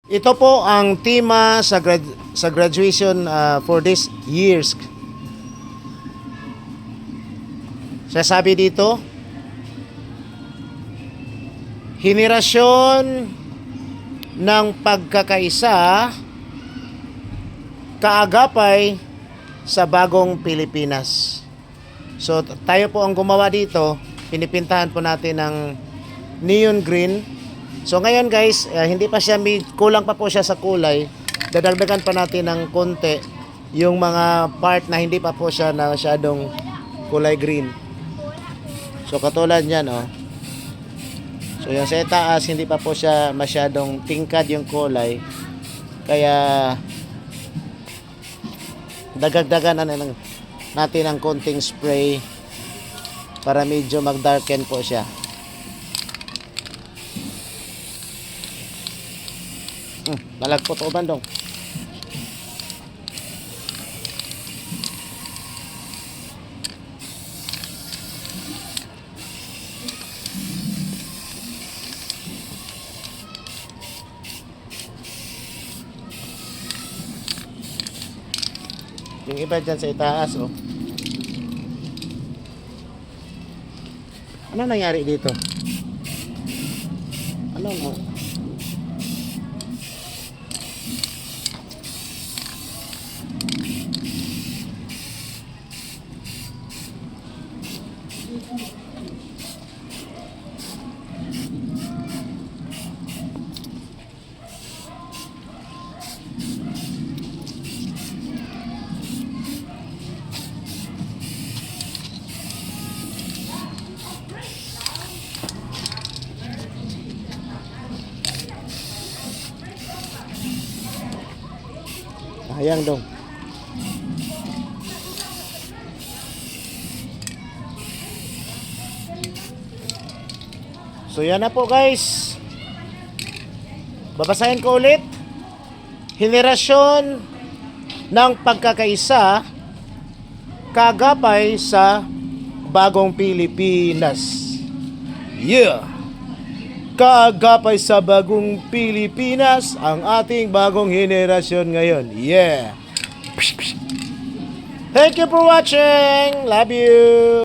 Ito po ang tema sa graduation for this years. Sasabi dito, henerasyon ng pagkakaisa, kaagapay sa bagong Pilipinas. So tayo po ang gumawa dito, pinipintahan po natin ng neon green. So ngayon guys, hindi pa siya, kulang pa po siya sa kulay. Dadagdagan pa natin ng konti yung mga part na hindi pa po siya na masyadong kulay green. So katulad niyan, oh. So yung sa taas, hindi pa po siya masyadong tingkad yung kulay. Kaya dagdagan na natin ng konting spray para medyo mag-darken po siya. Malagpot o bandong. Yung iba dyan sa itaas, oh. Ano nangyari dito? Ano mo? Sayang dong. So yan na po guys. Babasahin ko ulit. Henerasyon ng pagkakaisa, kagapay sa bagong Pilipinas. Yeah! Kaagapay sa bagong Pilipinas ang ating bagong henerasyon ngayon. Yeah! Thank you for watching. Love you.